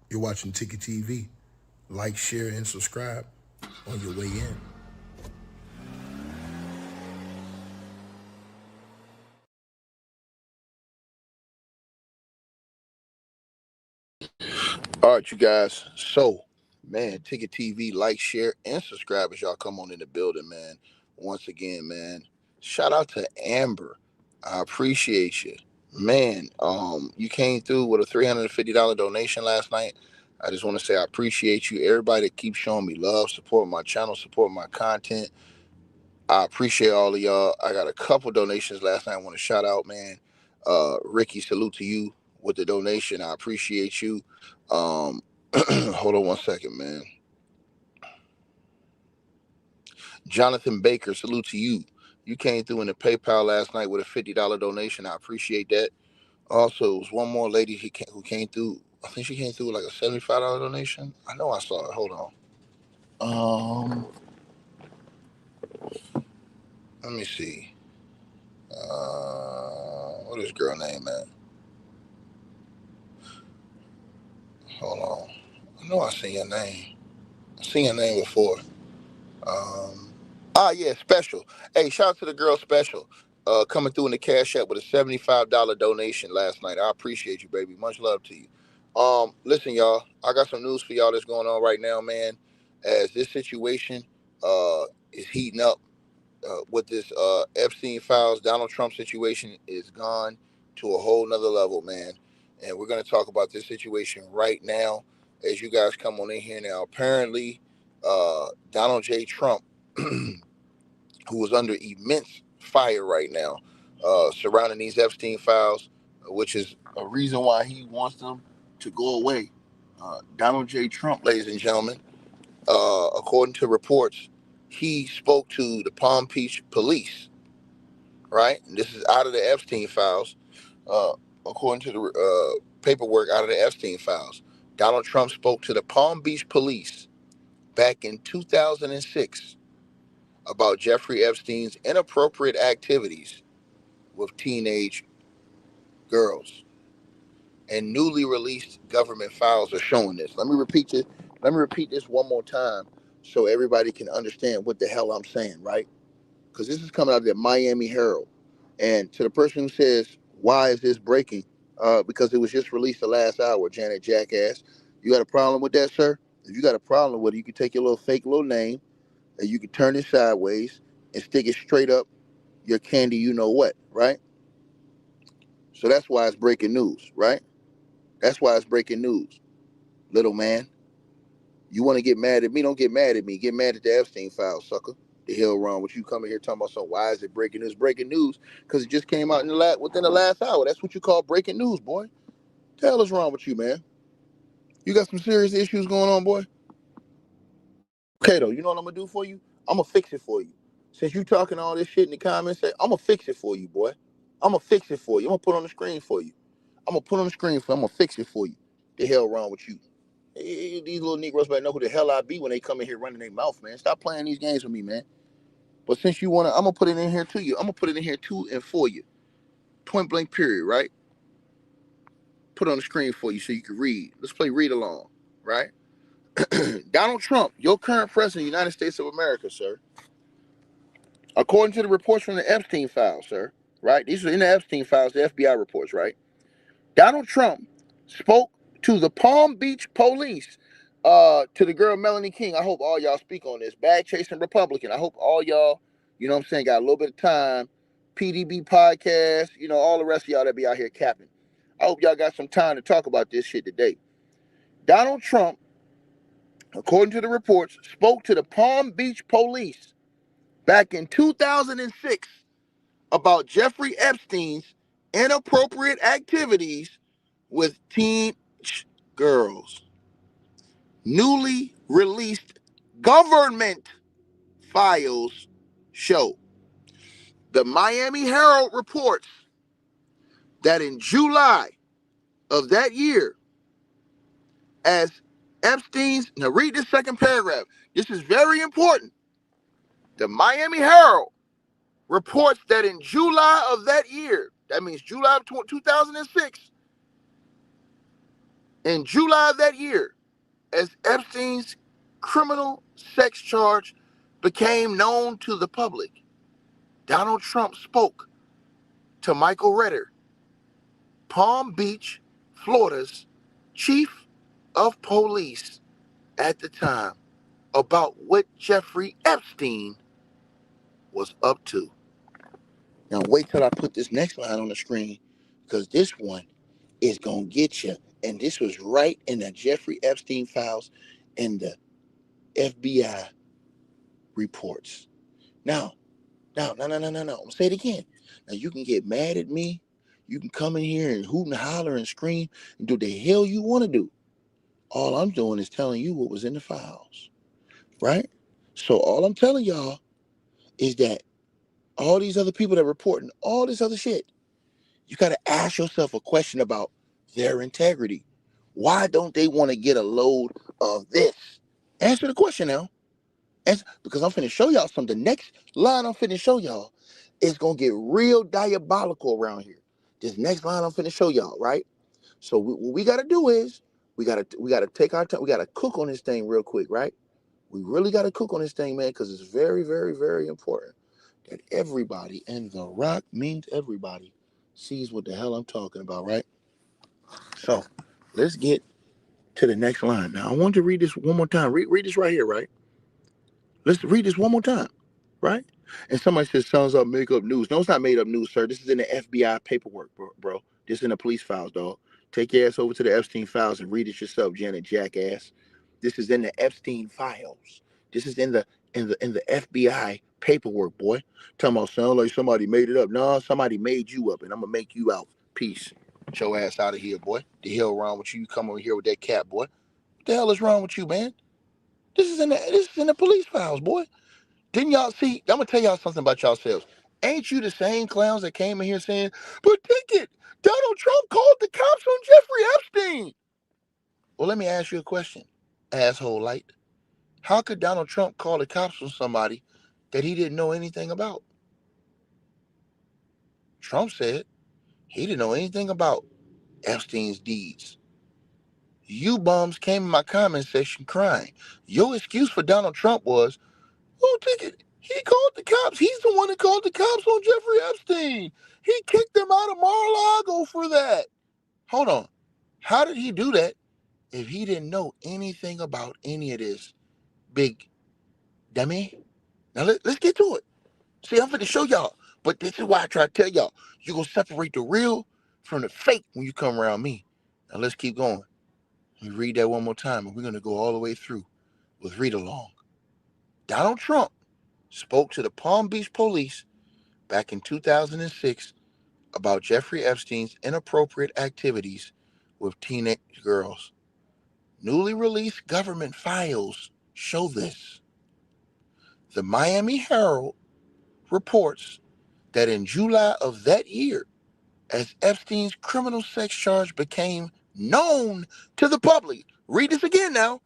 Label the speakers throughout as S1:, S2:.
S1: You're watching Ticket TV. Like, share, and subscribe on your way in. All right, you guys. So, man, Ticket TV, like, share, and subscribe as y'all come on in the building, man. Once again, man. Shout out to Amber. I appreciate you. Man, you came through with a $350 donation last night. I just want to say I appreciate you. Everybody that keeps showing me love, support my channel, support my content. I appreciate all of y'all. I got a couple donations last night I want to shout out, man. Ricky, salute to you with the donation. I appreciate you. Hold on one second, man. Jonathan Baker, salute to you. You came through in the PayPal last night with a $50 donation. I appreciate that. Also, it was one more lady who came through. I think she came through with like a $75 donation. I know I saw it. Hold on. Um, Let me see. What is girl name, man? Hold on. I know I seen your name. I seen your name before. Um, yeah, Special. Hey, shout out to the girl Special. Coming through in the Cash App with a $75 donation last night. I appreciate you, baby. Much love to you. Listen, y'all. I got some news for y'all that's going on right now, man. As this situation is heating up with this Epstein files, Donald Trump situation is gone to a whole nother level, man. And we're going to talk about this situation right now as you guys come on in here now. Apparently, Donald J. Trump, who is under immense fire right now surrounding these Epstein files, which is a reason why he wants them to go away. Donald J. Trump, ladies and gentlemen, according to reports, he spoke to the Palm Beach police, right? And this is out of the Epstein files, uh, according to the paperwork out of the Epstein files. Donald Trump spoke to the Palm Beach police back in 2006 about Jeffrey Epstein's inappropriate activities with teenage girls. And newly released government files are showing this. Let me repeat this. Let me repeat this one more time so everybody can understand what the hell I'm saying, right? Because this is coming out of the Miami Herald. And to the person who says, why is this breaking? Because it was just released the last hour, Janet Jackass. You got a problem with that, sir? If you got a problem with it, you can take your little fake little name and you can turn it sideways and stick it straight up your candy you know what, right? So that's why it's breaking news, right? That's why it's breaking news. Little man, you want to get mad at me? Don't get mad at me. Get mad at the Epstein files, sucker. The hell wrong with you coming here talking about something? Why is it breaking news? Breaking news because it just came out in within the last hour. That's what you call breaking news, boy. The hell is wrong with you, man? You got some serious issues going on, boy. Okay, though, you know what I'm gonna do for you? I'm gonna fix it for you. Since you talking all this shit in the comments, I'm gonna fix it for you, boy. I'm gonna fix it for you. I'm gonna put on the screen for you. I'm gonna put on the screen for you. I'm gonna fix it for you. The hell wrong with you? These little Negroes better know who the hell I be when they come in here running their mouth, man. Stop playing these games with me, man. But since you wanna, I'm gonna put it in here to you. I'm gonna put it in here to and for you. Point blank period, right? Put it on the screen for you so you can read. Let's play read along, right? Donald Trump, your current president of the United States of America, sir. According to the reports from the Epstein files, sir, right? These are in the Epstein files, the FBI reports, right? Donald Trump spoke to the Palm Beach police, to the girl Melanie King. I hope all y'all speak on this. Bag chasing Republican. I hope all y'all, you know what I'm saying, got a little bit of time. PDB podcast, you know, all the rest of y'all that be out here capping. I hope y'all got some time to talk about this shit today. Donald Trump, according to the reports, spoke to the Palm Beach police back in 2006 about Jeffrey Epstein's inappropriate activities with teenage girls. Newly released government files show. The Miami Herald reports that in July of that year, as Epstein's, now read this second paragraph. This is very important. The Miami Herald reports that in July of that year, that means July of 2006, In July of that year, as Epstein's criminal sex charge became known to the public, Donald Trump spoke to Michael Redder, Palm Beach, Florida's chief of police at the time, about what Jeffrey Epstein was up to. Now, wait till I put this next line on the screen, because this one is going to get you. And this was right in the Jeffrey Epstein files and the FBI reports. Now, no. I'm going to say it again. Now, you can get mad at me. You can come in here and hoot and holler and scream and do the hell you want to do. All I'm doing is telling you what was in the files, right? So all I'm telling y'all is that all these other people that are reporting all this other shit, you got to ask yourself a question about their integrity. Why don't they want to get a load of this? Answer the question now. Because I'm finna show y'all something. The next line I'm finna show y'all is going to get real diabolical around here. This next line I'm finna show y'all, right? So what we got to do is we got to take our time. We got to cook on this thing real quick, right? We really got to cook on this thing, man, because it's very, very, very important that everybody, and The Rock means everybody, sees what the hell I'm talking about, right? So let's get to the next line. Now, I want to read this one more time. Read this right here, right? Let's read this one more time, right? And somebody says, sounds up, make up news. No, it's not made up news, sir. This is in the FBI paperwork, bro. This is in the police files, dog. Take your ass over to the Epstein files and read it yourself, Janet Jackass. This is in the Epstein files. This is in the FBI paperwork, boy. Talking about sound like somebody made it up. No, somebody made you up, and I'm gonna make you out. Peace. Get your ass out of here, boy. The hell wrong with you? You come over here with that cat, boy. What the hell is wrong with you, man? This is in the police files, boy. Didn't y'all see? I'm gonna tell y'all something about yourselves. Ain't you the same clowns that came in here saying, "But Ticket, Donald Trump called the cops on Jeffrey Epstein"? Well, let me ask you a question, asshole light. How could Donald Trump call the cops on somebody that he didn't know anything about? Trump said he didn't know anything about Epstein's deeds. You bums came in my comment section crying. Your excuse for Donald Trump was, "Oh, Ticket, he called the cops. He's the one that called the cops on Jeffrey Epstein. He kicked them out of Mar-a-Lago for that." Hold on. How did he do that if he didn't know anything about any of this, big dummy? Now, let's get to it. See, I'm going to show y'all. But this is why I try to tell y'all. You're going to separate the real from the fake when you come around me. Now, let's keep going. Let me read that one more time, and we're going to go all the way through with read along. Donald Trump spoke to the Palm Beach police back in 2006 about Jeffrey Epstein's inappropriate activities with teenage girls. Newly released government files show this. The Miami Herald reports that in July of that year, as Epstein's criminal sex charge became known to the public. Read this again now,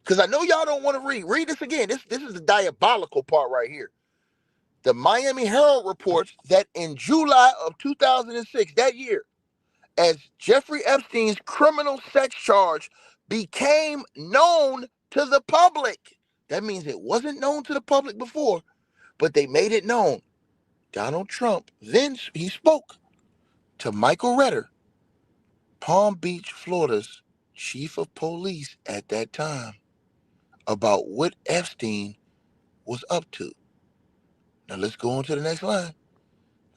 S1: because I know y'all don't want to read. Read this again. This is the diabolical part right here. The Miami Herald reports that in July of 2006, that year, as Jeffrey Epstein's criminal sex charge became known to the public. That means it wasn't known to the public before, but they made it known. Donald Trump then he spoke to Michael Redder, Palm Beach, Florida's chief of police at that time, about what Epstein was up to. Now let's go on to the next line.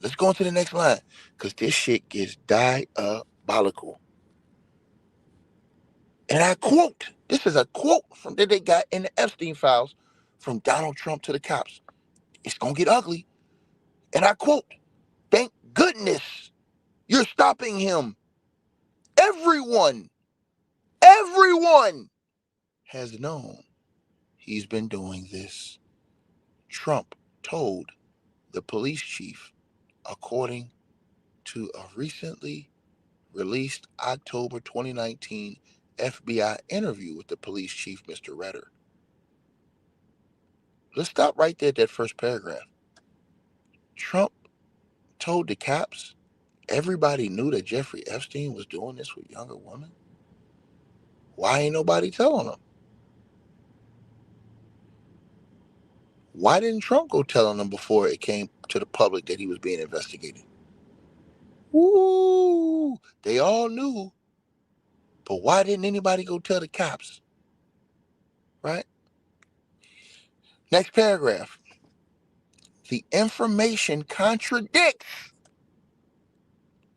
S1: Let's go on to the next line, because this shit gets diabolical. And I quote, this is a quote from that they got in the Epstein files from Donald Trump to the cops. It's going to get ugly. And I quote, "Thank goodness you're stopping him. Everyone has known he's been doing this," Trump told the police chief, according to a recently released October 2019 FBI interview with the police chief, Mr. Redder. Let's stop right there at that first paragraph. Trump told the cops everybody knew that Jeffrey Epstein was doing this with younger women. Why ain't nobody telling them? Why didn't Trump go telling them before it came to the public that he was being investigated? Woo! They all knew, but why didn't anybody go tell the cops? Right? Next paragraph. The information contradicts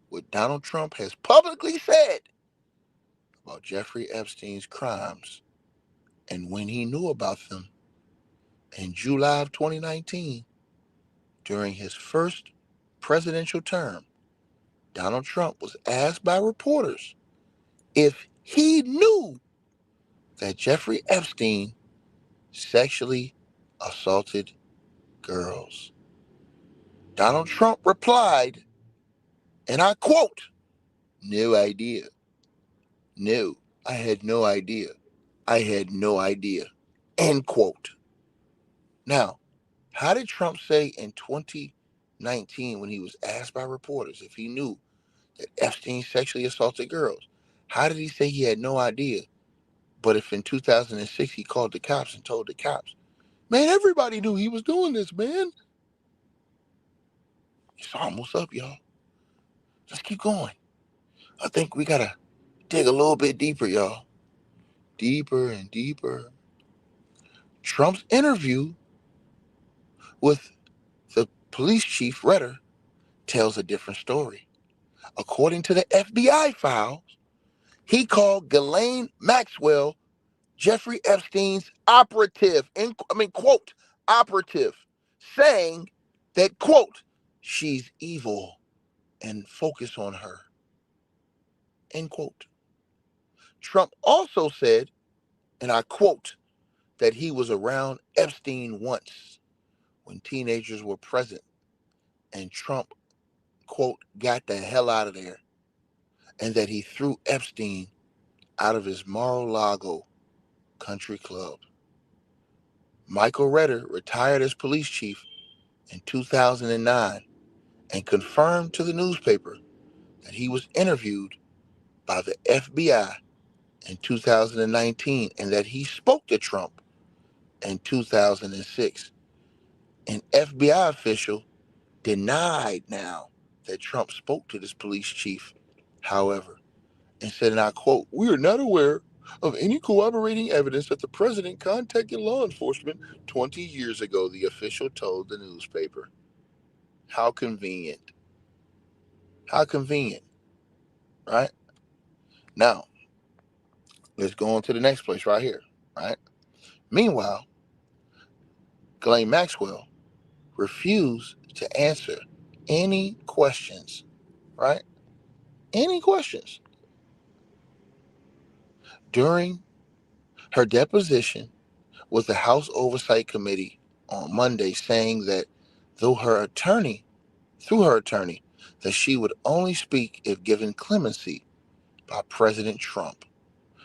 S1: what Donald Trump has publicly said about Jeffrey Epstein's crimes and when he knew about them in July of 2019 during his first presidential term. Donald Trump was asked by reporters if he knew that Jeffrey Epstein sexually assaulted girls. Donald Trump replied, and I quote, "No idea. No, I had no idea. I had no idea." End quote. Now, how did Trump say in 2019 when he was asked by reporters if he knew that Epstein sexually assaulted girls? How did he say he had no idea? But if in 2006 he called the cops and told the cops, man, everybody knew he was doing this, man. It's almost up, y'all. Let's keep going. I think we got to dig a little bit deeper, y'all. Deeper and deeper. Trump's interview with the police chief, Redder, tells a different story. According to the FBI files, he called Ghislaine Maxwell Jeffrey Epstein's operative, quote, operative, saying that, quote, she's evil and focus on her, end quote. Trump also said, and I quote, that he was around Epstein once when teenagers were present and Trump, quote, got the hell out of there, and that he threw Epstein out of his Mar-a-Lago country club. Michael Redder retired as police chief in 2009 and confirmed to the newspaper that he was interviewed by the FBI in 2019 and that he spoke to Trump in 2006. An FBI official denied now that Trump spoke to this police chief, however, and said, and I quote, "We are not aware of any corroborating evidence that the president contacted law enforcement 20 years ago," the official told the newspaper. How convenient. How convenient, right? Now, let's go on to the next place right here, right? Meanwhile, Ghislaine Maxwell refused to answer any questions, right? Any questions. During her deposition with the House Oversight Committee on Monday, saying that through her attorney, that she would only speak if given clemency by President Trump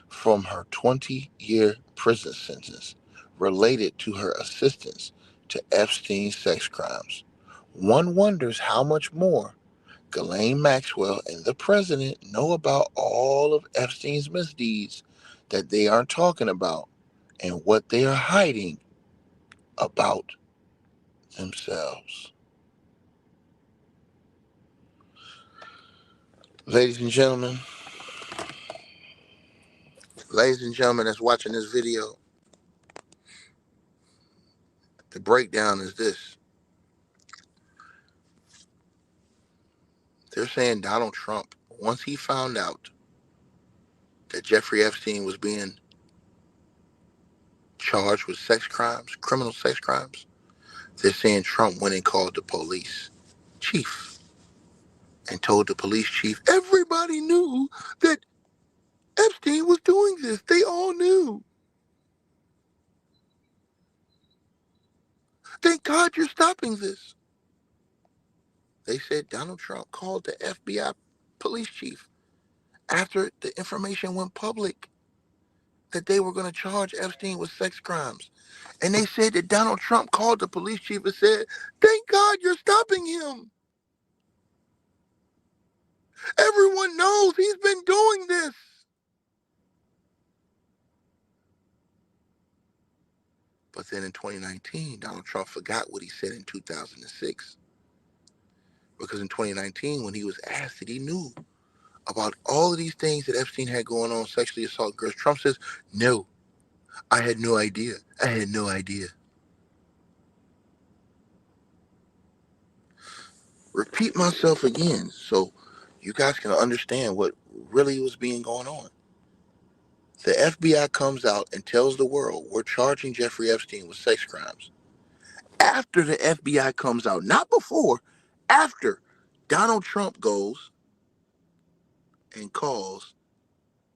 S1: from her 20-year prison sentence related to her assistance to Epstein's sex crimes. One wonders how much more Ghislaine Maxwell and the president know about all of Epstein's misdeeds that they aren't talking about and what they are hiding about themselves. Ladies and gentlemen that's watching this video, the breakdown is this. They're saying Donald Trump, once he found out that Jeffrey Epstein was being charged with sex crimes, criminal sex crimes, they're saying Trump went and called the police chief and told the police chief, everybody knew that Epstein was doing this. They all knew. Thank God you're stopping this. They said Donald Trump called the FBI police chief after the information went public that they were going to charge Epstein with sex crimes. And they said that Donald Trump called the police chief and said, thank God you're stopping him. Everyone knows he's been doing this. But then in 2019, Donald Trump forgot what he said in 2006. Because in 2019, when he was asked that he knew about all of these things that Epstein had going on, sexually assault girls, Trump says, no, I had no idea. I had no idea. Repeat myself again so you guys can understand what really was being going on. The FBI comes out and tells the world we're charging Jeffrey Epstein with sex crimes. After the FBI comes out, not before, after Donald Trump goes and calls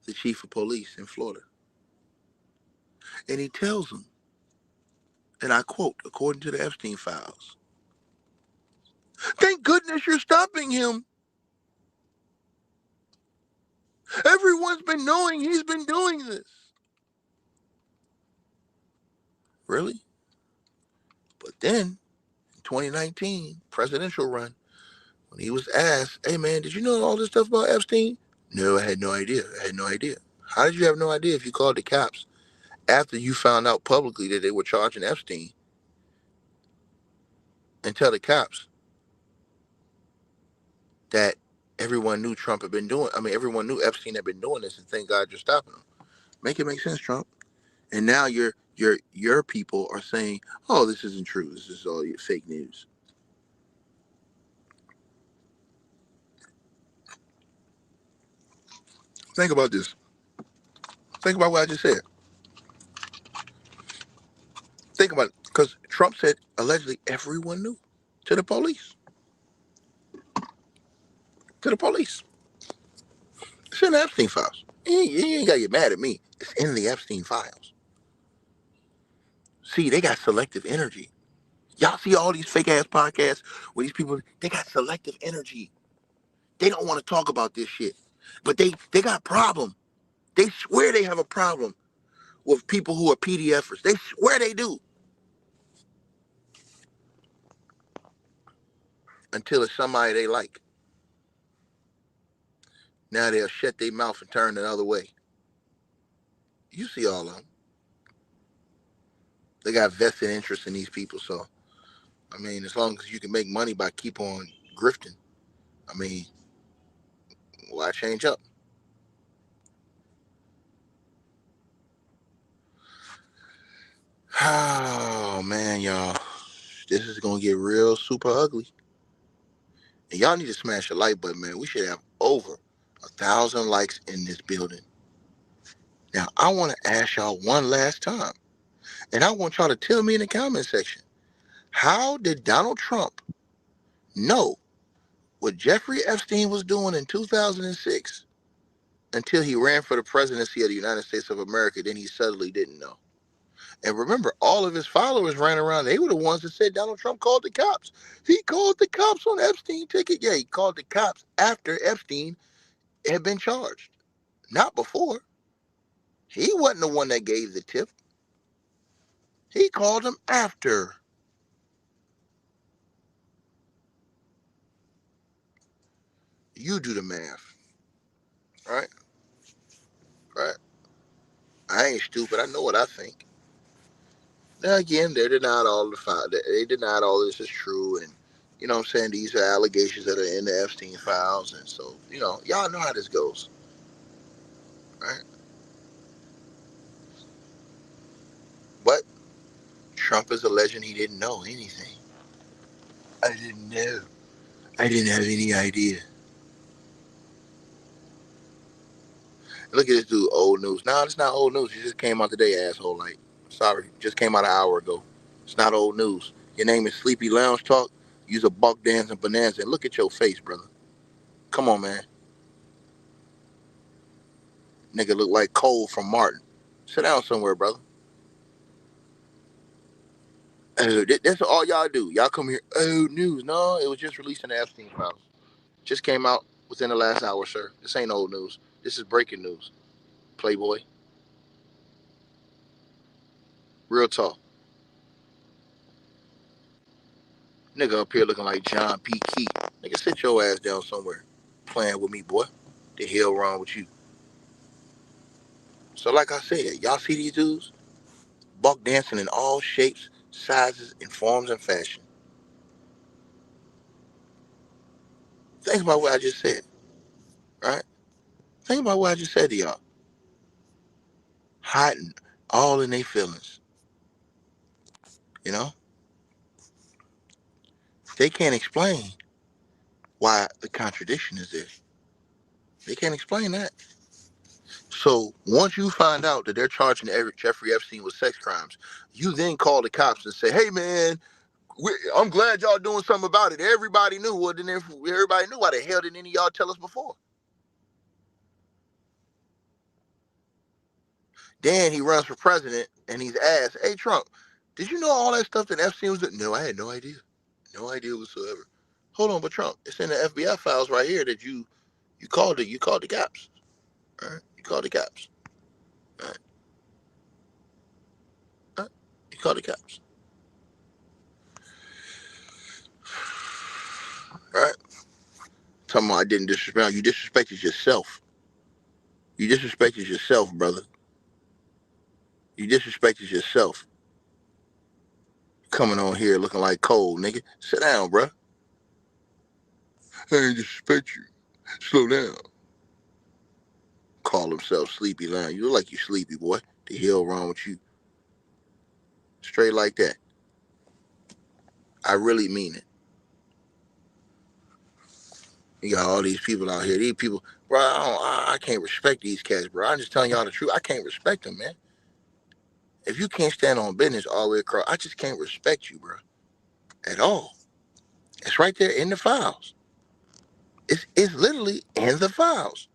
S1: the chief of police in Florida. And he tells him, and I quote, according to the Epstein files, thank goodness you're stopping him. Everyone's been knowing he's been doing this. Really? But then, in 2019, presidential run, when he was asked, hey man, did you know all this stuff about Epstein? No, I had no idea. I had no idea. How did you have no idea if you called the cops after you found out publicly that they were charging Epstein and tell the cops that everyone knew Trump had been doing, everyone knew Epstein had been doing this and thank God you're stopping him. Make it make sense, Trump. And now your people are saying, oh, this isn't true. This is all fake news. Think about this. Think about what I just said. Think about it. Because Trump said allegedly everyone knew. To the police. To the police. It's in the Epstein files. You ain't got to get mad at me. It's in the Epstein files. See, they got selective energy. Y'all see all these fake ass podcasts where these people, they got selective energy. They don't want to talk about this shit. But they got a problem. They swear they have a problem with people who are PDFers. They swear they do. Until it's somebody they like. Now they'll shut their mouth and turn the other way. You see all of them. They got vested interest in these people. So, as long as you can make money by keep on grifting, why change up? Oh, man, y'all. This is going to get real super ugly. And y'all need to smash the like button, man. We should have over 1,000 likes in this building. Now, I want to ask y'all one last time. And I want y'all to tell me in the comment section. How did Donald Trump know what Jeffrey Epstein was doing in 2006 until he ran for the presidency of the United States of America? Then he suddenly didn't know. And remember, all of his followers ran around. They were the ones that said Donald Trump called the cops. He called the cops on Epstein ticket. Yeah, he called the cops after Epstein had been charged. Not before. He wasn't the one that gave the tip. He called him after. You do the math. Right? Right? I ain't stupid. I know what I think. Now again, they denied all they denied all this is true, and you know what I'm saying, these are allegations that are in the Epstein files, and so y'all know how this goes, right? But Trump is alleging he didn't know anything. I didn't know. I didn't have any idea. Look at this dude, old news. No, it's not old news. It just came out today, asshole. Like, sorry, just came out an hour ago. It's not old news. Your name is Sleepy Lounge Talk. Use a buck dancing bonanza, and look at your face, brother. Come on, man. Nigga look like Cole from Martin. Sit down somewhere, brother. That's all y'all do. Y'all come here. Oh, news. No, it was just released in the Epstein files. Just came out within the last hour, sir. This ain't old news. This is breaking news. Playboy. Real talk. Nigga up here looking like John P. Key. Nigga, sit your ass down somewhere. Playing with me, boy. The hell wrong with you? So like I said, y'all see these dudes? buck dancing in all shapes, sizes, and forms and fashion. Think about what I just said, right? Think about what I just said to y'all. Hiding all in their feelings, you know? They can't explain why the contradiction is there. They can't explain that. So once you find out that they're charging Jeffrey Epstein with sex crimes, you then call the cops and say, "Hey, man, I'm glad y'all doing something about it. Everybody knew. Well, then everybody knew. Why the hell didn't any of y'all tell us before?" Then he runs for president and he's asked, "Hey, Trump, did you know all that stuff that Epstein was doing?" "No, I had no idea. No idea whatsoever." "Hold on, but Trump, it's in the FBI files right here that you called the cops. All right? You called the cops. All right? All right? You called the cops. All right? Talking about I didn't disrespect you. Disrespected yourself. You disrespected yourself, brother. You disrespected yourself. Coming on here looking like cold, nigga. Sit down, bro. I ain't disrespect you. Slow down. Call himself Sleepy Lion. You look like you sleepy, boy. The hell wrong with you? Straight like that. I really mean it. You got all these people out here. These people, bro, I can't respect these cats, bro. I'm just telling y'all the truth. I can't respect them, man. If you can't stand on business all the way across, I just can't respect you, bro. At all. It's right there in the files. It's literally in the files.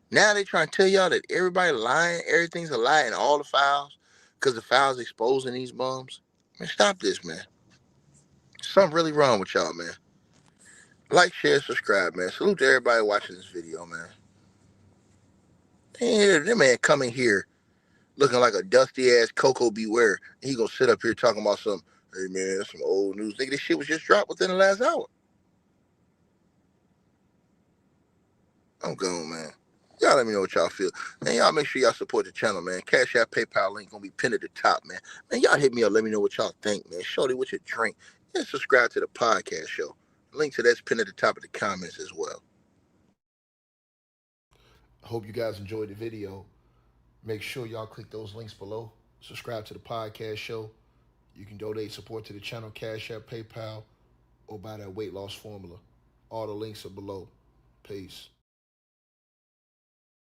S1: Now they trying to tell y'all that everybody lying, everything's a lie in all the files, because the files exposing these bums. Man, stop this, man. Something really wrong with y'all, man. Like, share, subscribe, man. Salute to everybody watching this video, man. That man coming here looking like a dusty ass Coco Beware. And he gonna sit up here talking about some, "Hey man, that's some old news." Nigga, this shit was just dropped within the last hour. I'm gone, man. Y'all let me know what y'all feel. Man, y'all make sure y'all support the channel, man. Cash App, PayPal link gonna be pinned at the top, man. Man, y'all hit me up. Let me know what y'all think, man. Shorty, what you drink? And subscribe to the podcast show. Link to that's pinned at the top of the comments as well. I hope you guys enjoyed the video. Make sure y'all click those links below. Subscribe to the podcast show. You can donate support to the channel, Cash App, PayPal, or buy that weight loss formula. All the links are below. Peace.